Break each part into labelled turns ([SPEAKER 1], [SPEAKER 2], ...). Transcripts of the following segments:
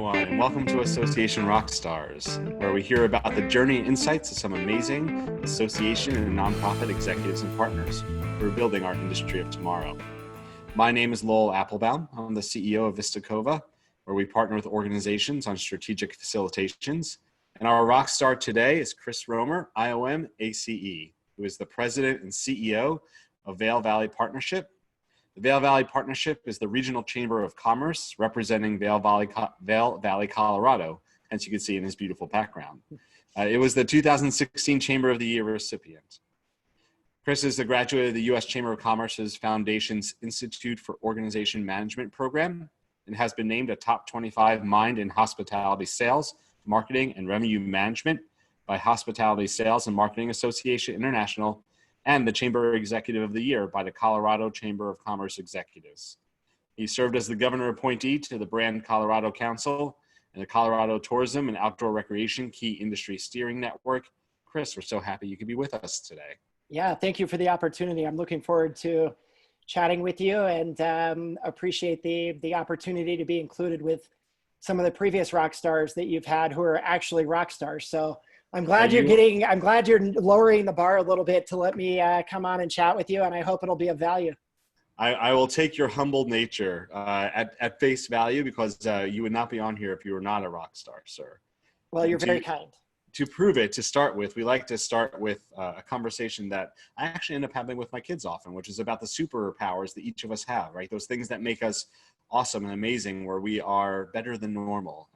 [SPEAKER 1] everyone, and welcome to Association Rockstars, where we hear about the journey and insights of some amazing association and nonprofit executives and partners who are building our industry of tomorrow. My name is Lowell Aplebaum. I'm the CEO of Vista, Cova, where we partner with organizations on strategic facilitations. And our rockstar today is Chris Romer, IOM ACE, who is the president and CEO of Vail Valley Partnership. The Vail Valley Partnership is the regional chamber of commerce representing Vail Valley, Colorado, as you can see in his beautiful background. It was the 2016 Chamber of the Year recipient. Chris is the graduate of the U.S. Chamber of Commerce's Foundation's Institute for Organization Management program and has been named a top 25 mind in hospitality sales, marketing, and revenue management by Hospitality Sales and Marketing Association International and the Chamber Executive of the Year by the Colorado Chamber of Commerce Executives. He served as the governor appointee to the Brand Colorado Council and the Colorado Tourism and Outdoor Recreation Key Industry Steering Network. Chris, we're so happy you could be with us today.
[SPEAKER 2] Yeah, thank you for the opportunity. I'm looking forward to chatting with you and appreciate the opportunity to be included with some of the previous rock stars that you've had who are actually rock stars. So I'm glad I'm glad you're lowering the bar a little bit to let me come on and chat with you, and I hope it'll be of value.
[SPEAKER 1] I will take your humble nature at face value because you would not be on here if you were not a rock star, sir.
[SPEAKER 2] Well, you're very kind.
[SPEAKER 1] To prove it, to start with, we like to start with a conversation that I actually end up having with my kids often, which is about the superpowers that each of us have, right? Those things that make us awesome and amazing, where we are better than normal.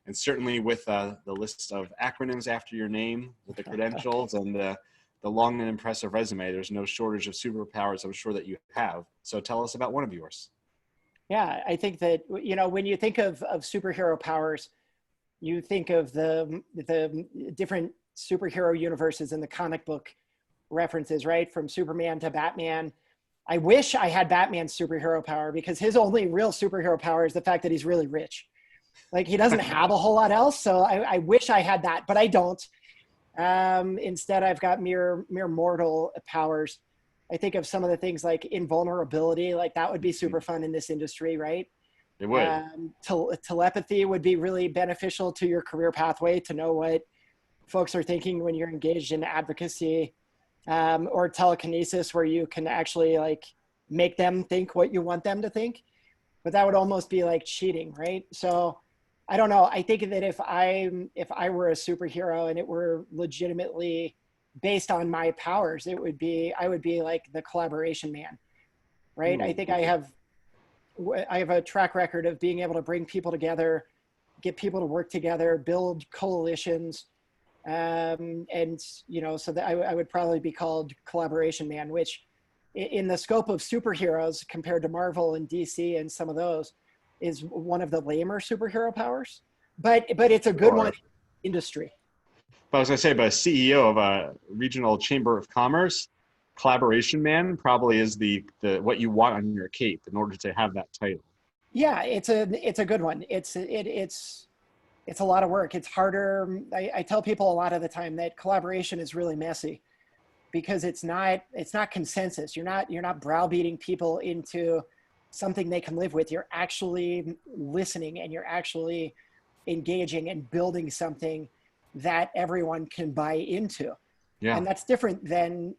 [SPEAKER 1] And certainly with the list of acronyms after your name, with the credentials and the long and impressive resume, there's no shortage of superpowers I'm sure that you have. So tell us about one of yours.
[SPEAKER 2] Yeah, I think that, you know, when you think of superhero powers, you think of the different superhero universes in the comic book references, right? From Superman to Batman. I wish I had Batman's superhero power because his only real superhero power is the fact that he's really rich. Like, he doesn't have a whole lot else. So I wish I had that, but I don't. Instead, I've got mere mortal powers. I think of some of the things like invulnerability, like that would be super fun in this industry, right?
[SPEAKER 1] It would.
[SPEAKER 2] Telepathy would be really beneficial to your career pathway, to know what folks are thinking when you're engaged in advocacy, or telekinesis, where you can actually like make them think what you want them to think. But that would almost be like cheating, right? So I don't know. I think that if I were a superhero and it were legitimately based on my powers, I would be like the collaboration man, right? I think I have a track record of being able to bring people together, get people to work together, build coalitions, and you know, so that I would probably be called collaboration man, which in the scope of superheroes compared to Marvel and DC and some of those is one of the lamer superhero powers, but it's a good one in the industry.
[SPEAKER 1] But I was going to say, but a CEO of a regional chamber of commerce, collaboration man probably is the what you want on your cape in order to have that title.
[SPEAKER 2] Yeah, it's a good one. It's a lot of work. It's harder. I tell people a lot of the time that collaboration is really messy because it's not consensus. You're not browbeating people into something they can live with. You're actually listening and you're actually engaging and building something that everyone can buy into. Yeah. And that's different than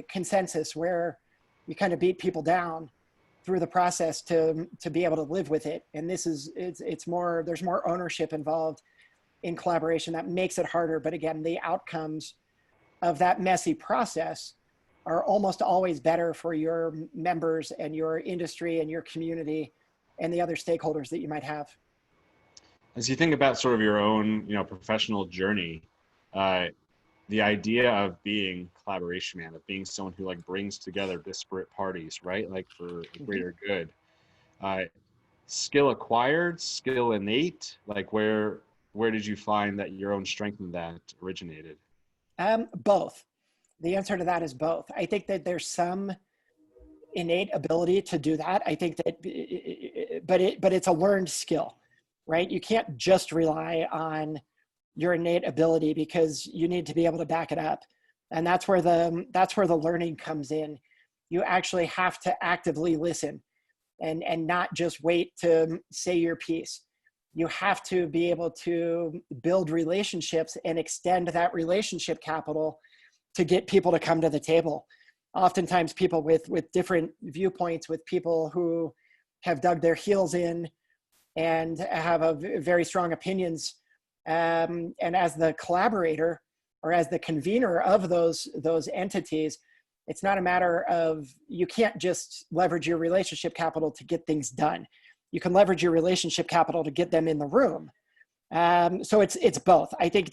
[SPEAKER 2] consensus, where you kind of beat people down through the process to be able to live with it. And it's more, there's more ownership involved in collaboration that makes it harder. But again, the outcomes of that messy process are almost always better for your members and your industry and your community and the other stakeholders that you might have.
[SPEAKER 1] As you think about sort of your own, professional journey, the idea of being collaboration man, of being someone who like brings together disparate parties, right? Like for greater good, skill acquired, skill innate, like where did you find that your own strength in that originated?
[SPEAKER 2] Both. The answer to that is both. I think that there's some innate ability to do that. I think that, but it's a learned skill, right? You can't just rely on your innate ability because you need to be able to back it up. And that's where the learning comes in. You actually have to actively listen and not just wait to say your piece. you have to be able to build relationships and extend that relationship capital to get people to come to the table. Oftentimes people with different viewpoints, with people who have dug their heels in and have very strong opinions. And as the collaborator or as the convener of those entities, it's not a matter of, you can't just leverage your relationship capital to get things done. You can leverage your relationship capital to get them in the room. So it's both. I think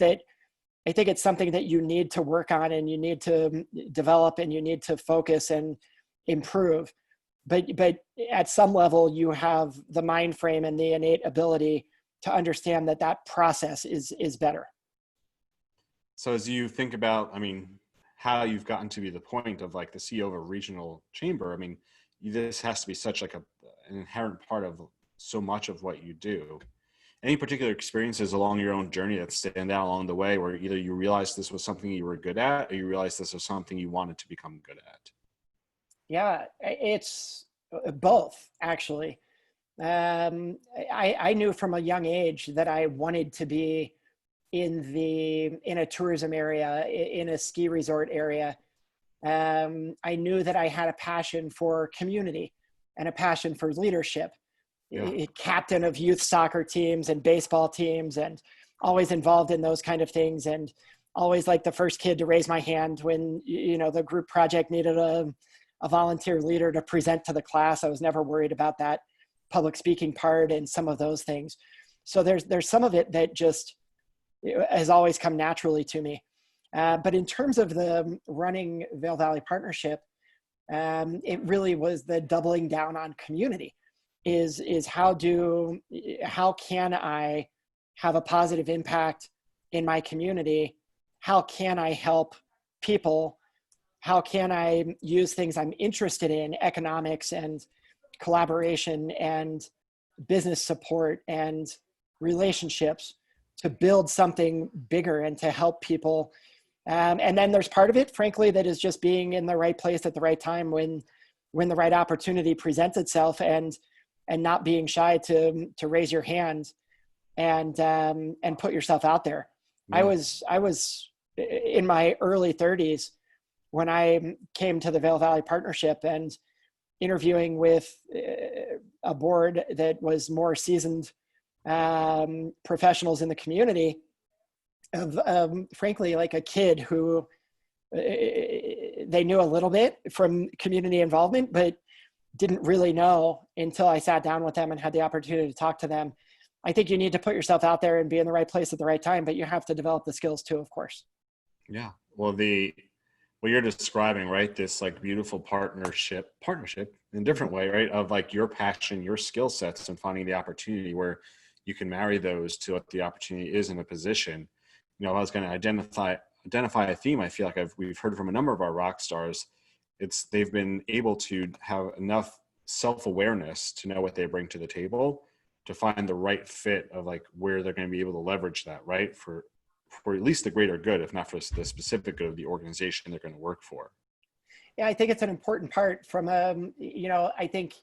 [SPEAKER 2] it's something that you need to work on and you need to develop and you need to focus and improve. But at some level, you have the mind frame and the innate ability to understand that process is better.
[SPEAKER 1] So as you think about, I mean, how you've gotten to be the point of like the CEO of a regional chamber, I mean, this has to be such like an inherent part of so much of what you do. Any particular experiences along your own journey that stand out along the way where either you realized this was something you were good at or you realized this was something you wanted to become good at?
[SPEAKER 2] Yeah, it's both, actually. I knew from a young age that I wanted to be in a tourism area, in a ski resort area. I knew that I had a passion for community and a passion for leadership. Yeah. Captain of youth soccer teams and baseball teams, and always involved in those kind of things, and always like the first kid to raise my hand when, the group project needed a volunteer leader to present to the class. I was never worried about that public speaking part and some of those things. So there's some of it that just has always come naturally to me. But in terms of the running Vail Valley Partnership, it really was the doubling down on community. Is how can I have a positive impact in my community? How can I help people? How can I use things I'm interested in, economics and collaboration and business support and relationships, to build something bigger and to help people? And then there's part of it, frankly, that is just being in the right place at the right time when the right opportunity presents itself, and not being shy to raise your hand and put yourself out there. Yeah. I was in my early 30s when I came to the Vail Valley Partnership and interviewing with a board that was more seasoned professionals in the community of frankly, like a kid who they knew a little bit from community involvement, but didn't really know until I sat down with them and had the opportunity to talk to them. I think you need to put yourself out there and be in the right place at the right time, but you have to develop the skills too, of course.
[SPEAKER 1] Yeah. Well, what you're describing, right? This like beautiful partnership in a different way, right? Of like your passion, your skill sets, and finding the opportunity where you can marry those to what the opportunity is in a position. I was going to identify a theme. I feel like we've heard from a number of our rock stars. They've been able to have enough self-awareness to know what they bring to the table, to find the right fit of like where they're going to be able to leverage that, right? For at least the greater good, if not for the specific good of the organization they're going to work for.
[SPEAKER 2] Yeah, I think it's an important part from, I think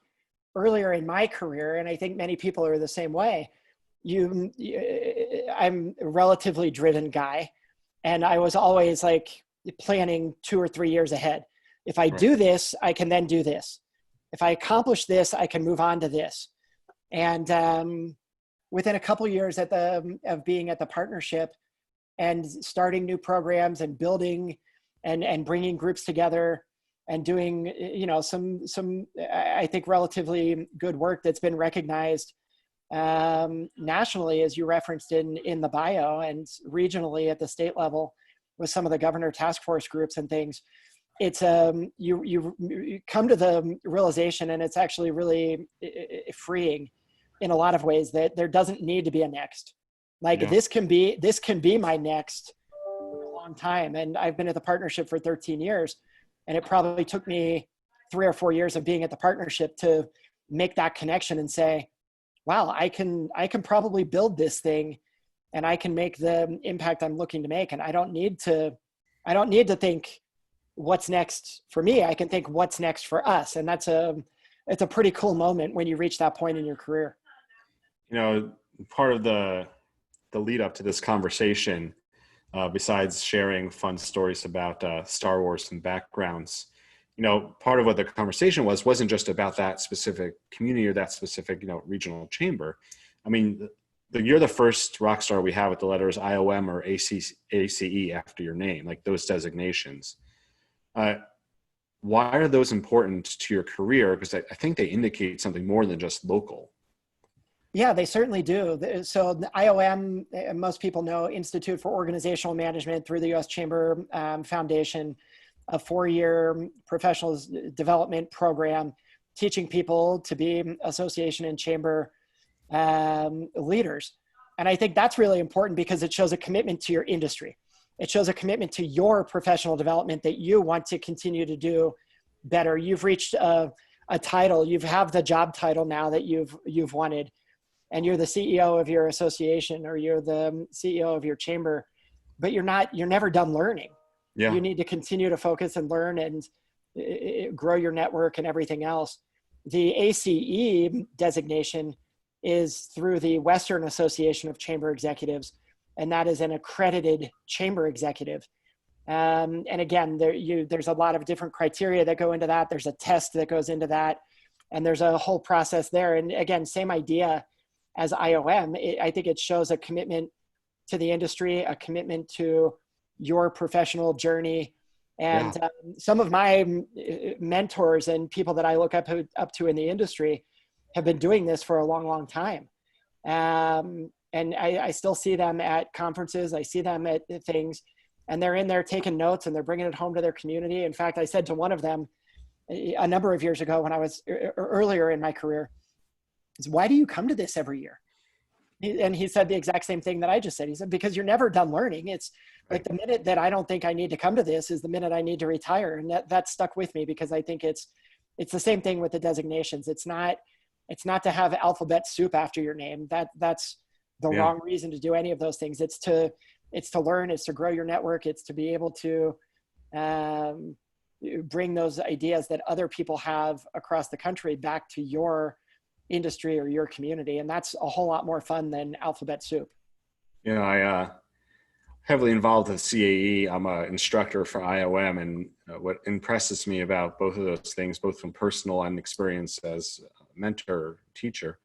[SPEAKER 2] earlier in my career, and I think many people are the same way, I'm a relatively driven guy, and I was always like planning 2 or 3 years ahead. If I do this, I can then do this. If I accomplish this, I can move on to this. And within a couple of years of being at the partnership and starting new programs and building and bringing groups together and doing, some I think relatively good work that's been recognized nationally, as you referenced in the bio, and regionally at the state level with some of the governor task force groups and things. It's you come to the realization, and it's actually really freeing in a lot of ways, that there doesn't need to be a next. This can be my next for a long time. And I've been at the partnership for 13 years, and it probably took me 3 or 4 years of being at the partnership to make that connection and say, wow, I can probably build this thing, and I can make the impact I'm looking to make. And I don't need to think what's next for me. I can think what's next for us. And it's a pretty cool moment when you reach that point in your career.
[SPEAKER 1] part of the lead up to this conversation, besides sharing fun stories about Star Wars and backgrounds, part of what the conversation wasn't just about that specific community or that specific, regional chamber. I mean, you're the first rock star we have with the letters IOM or ACE after your name, like those designations. Why are those important to your career? Because I think they indicate something more than just local.
[SPEAKER 2] Yeah, they certainly do. So the IOM, most people know, Institute for Organizational Management through the U.S. Chamber Foundation, a 4-year professional development program teaching people to be association and chamber leaders. And I think that's really important because it shows a commitment to your industry. It shows a commitment to your professional development that you want to continue to do better. You've reached a title, you have the job title now that you've wanted, and you're the CEO of your association or you're the CEO of your chamber, but you're never done learning.
[SPEAKER 1] Yeah.
[SPEAKER 2] You need to continue to focus and learn and grow your network and everything else. The ACE designation is through the Western Association of Chamber Executives, and that is an accredited chamber executive. And again, there's a lot of different criteria that go into that. There's a test that goes into that, and there's a whole process there. And again, same idea as IOM. I think it shows a commitment to the industry, a commitment to your professional journey. And some of my mentors and people that I look up to in the industry have been doing this for a long, long time. And I still see them at conferences. I see them at things, and they're in there taking notes and they're bringing it home to their community. In fact, I said to one of them a number of years ago when I was earlier in my career, is, why do you come to this every year? And he said the exact same thing that I just said. He said, because you're never done learning. It's like the minute that I don't think I need to come to this is the minute I need to retire. And that stuck with me because I think it's the same thing with the designations. It's not to have alphabet soup after your name. That's the wrong reason to do any of those things. It's to learn, it's to grow your network. It's to be able to bring those ideas that other people have across the country back to your industry or your community. And that's a whole lot more fun than alphabet soup.
[SPEAKER 1] I heavily involved with CAE. I'm an instructor for IOM, and what impresses me about both of those things, both from personal and experience as a mentor, teacher,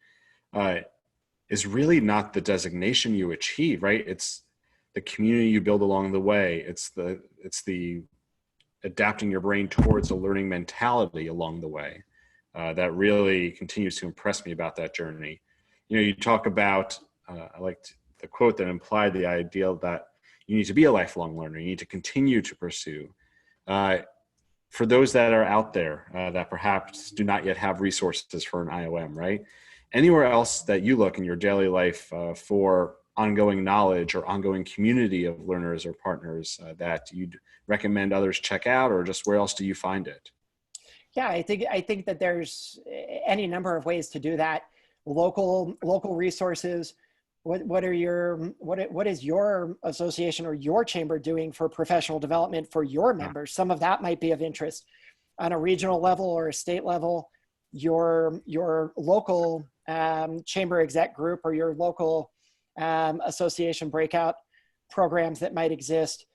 [SPEAKER 1] is really not the designation you achieve, right? It's the community you build along the way. It's the adapting your brain towards a learning mentality along the way. That really continues to impress me about that journey. You talk about, I liked the quote that implied the idea that you need to be a lifelong learner. You need to continue to pursue. For those that are out there that perhaps do not yet have resources for an IOM, right? Anywhere else that you look in your daily life for ongoing knowledge or ongoing community of learners or partners that you'd recommend others check out, or just where else do you find it?
[SPEAKER 2] Yeah, I think that there's any number of ways to do that. Local resources. What is your association or your chamber doing for professional development for your members? Some of that might be of interest on a regional level or a state level. Your local chamber exec group or your local association breakout programs that might exist.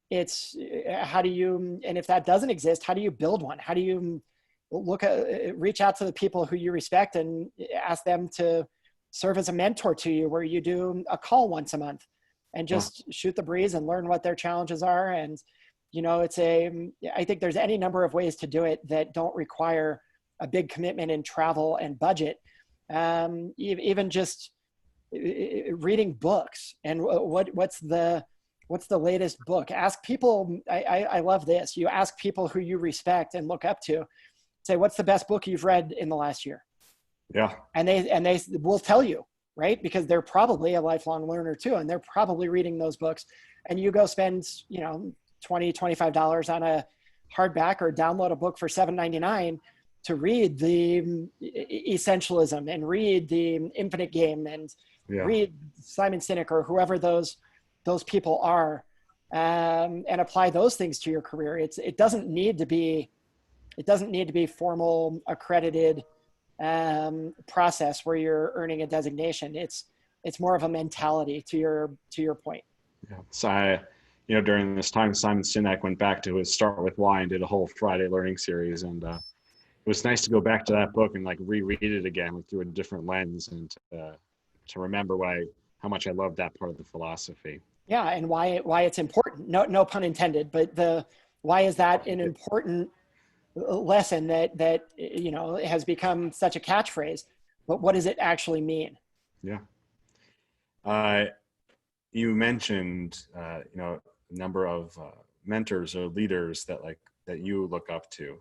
[SPEAKER 2] It's how do you, and if that doesn't exist, how do you build one? How do you reach out to the people who you respect and ask them to serve as a mentor to you, where you do a call once a month and just shoot the breeze and learn what their challenges are. And, I think there's any number of ways to do it that don't require a big commitment in travel and budget. Even just reading books and what's the latest book. Ask people, I love this. You ask people who you respect and look up to, say, what's the best book you've read in the last year?
[SPEAKER 1] Yeah.
[SPEAKER 2] And they will tell you, right? Because they're probably a lifelong learner too. And they're probably reading those books, and you go spend, $20, $25 on a hardback or download a book for $7.99 to read the Essentialism and read the Infinite Game and read Simon Sinek or whoever those people are, and apply those things to your career. It doesn't need to be formal accredited process where you're earning a designation. It's It's more of a mentality to your point.
[SPEAKER 1] Yeah. So during this time, Simon Sinek went back to his Start With Why and did a whole Friday learning series. And it was nice to go back to that book and like reread it again like, through a different lens and to remember how much I loved that part of the philosophy.
[SPEAKER 2] Yeah, and why it's important. No pun intended, but why is that an important lesson that has become such a catchphrase? But what does it actually mean?
[SPEAKER 1] Yeah. You mentioned a number of mentors or leaders that you look up to.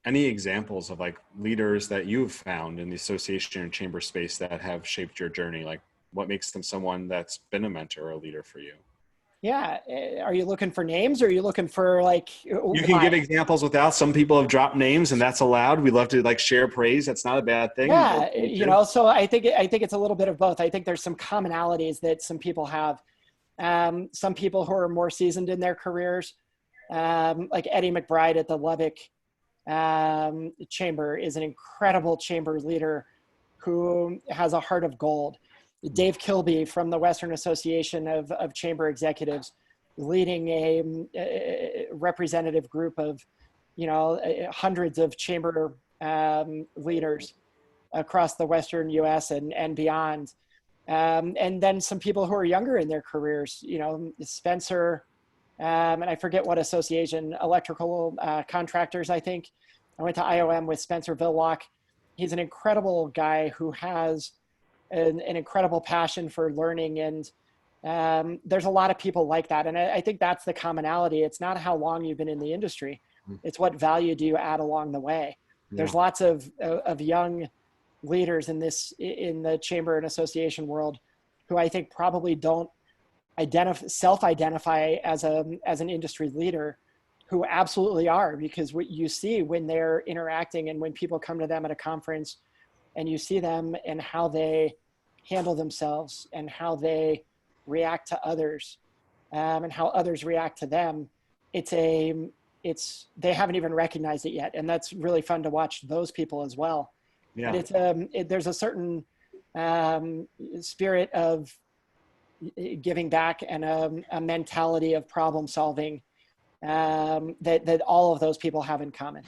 [SPEAKER 1] Any examples of like leaders that you've found in the association and chamber space that have shaped your journey? Like what makes them someone that's been a mentor or a leader for you?
[SPEAKER 2] Yeah. Are you looking for names or are you looking for like,
[SPEAKER 1] you can give examples without. Some people have dropped names and that's allowed. We love to like share praise. That's not a bad thing.
[SPEAKER 2] Yeah. So I think it's a little bit of both. I think there's some commonalities that some people have. Some people who are more seasoned in their careers, like Eddie McBride at the Lubbock chamber is an incredible chamber leader who has a heart of gold. Dave Kilby from the Western Association of Chamber Executives, leading a representative group of, hundreds of chamber leaders across the Western US and beyond. And then some people who are younger in their careers, Spencer, and I forget what association, electrical contractors, I think. I went to IOM with Spencer Villock. He's an incredible guy who has an incredible passion for learning. And there's a lot of people like that. And I think that's the commonality. It's not how long you've been in the industry. It's what value do you add along the way. Yeah. There's lots of young leaders in the chamber and association world who I think probably don't self-identify as an industry leader, who absolutely are, because what you see when they're interacting and when people come to them at a conference and you see them and how they handle themselves and how they react to others and how others react to them, they haven't even recognized it yet. And that's really fun to watch those people as well. Yeah. But there's a certain spirit of giving back and a mentality of problem solving that all of those people have in common.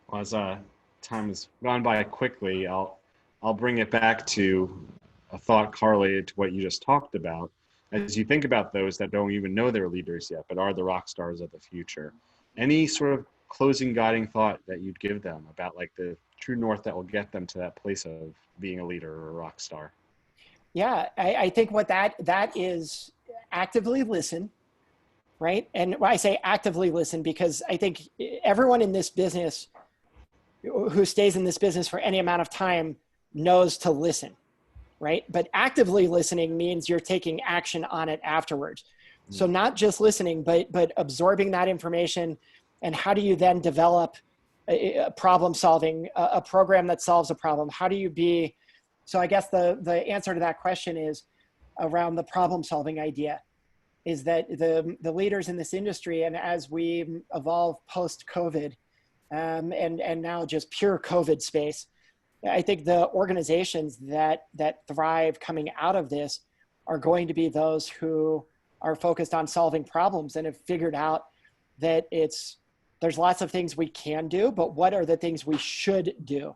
[SPEAKER 1] Well, as time has gone by quickly, I'll bring it back to a thought correlated to what you just talked about. As you think about those that don't even know they're leaders yet, but are the rock stars of the future, any sort of closing guiding thought that you'd give them about like the true north that will get them to that place of being a leader or a rock star?
[SPEAKER 2] Yeah, I think what that is, actively listen, right? And when I say actively listen, because I think everyone in this business who stays in this business for any amount of time knows to listen, right? But actively listening means you're taking action on it afterwards. So not just listening, but absorbing that information. And how do you then develop a problem solving, a program that solves a problem? How do you be? So I guess the answer to that question is around the problem solving idea, is that the leaders in this industry, and as we evolve post-COVID and now just pure COVID space, I think the organizations that thrive coming out of this are going to be those who are focused on solving problems and have figured out that there's lots of things we can do, but what are the things we should do?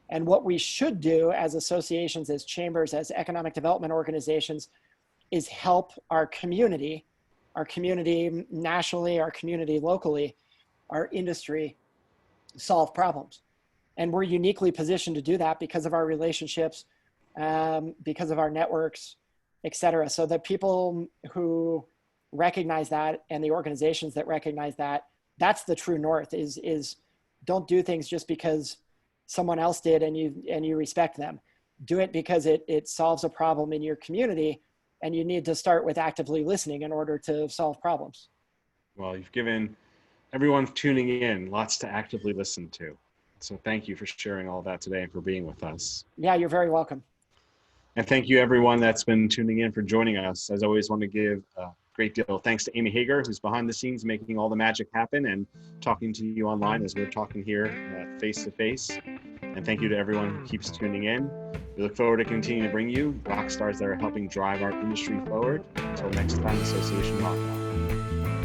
[SPEAKER 2] And what we should do as associations, as chambers, as economic development organizations, is help our community nationally, our community locally, our industry solve problems. And we're uniquely positioned to do that because of our relationships, because of our networks, et cetera. So the people who recognize that and the organizations that recognize that, that's the true north, is don't do things just because someone else did and you respect them. Do it because it solves a problem in your community, and you need to start with actively listening in order to solve problems.
[SPEAKER 1] Well, you've given everyone tuning in lots to actively listen to. So thank you for sharing all that today and for being with us.
[SPEAKER 2] Yeah, you're very welcome.
[SPEAKER 1] And thank you everyone that's been tuning in for joining us. As always, want to give a great deal of thanks to Amy Hager, who's behind the scenes making all the magic happen and talking to you online as we're talking here face to face. And thank you to everyone who keeps tuning in. We look forward to continuing to bring you rock stars that are helping drive our industry forward. Until next time, Association Rock.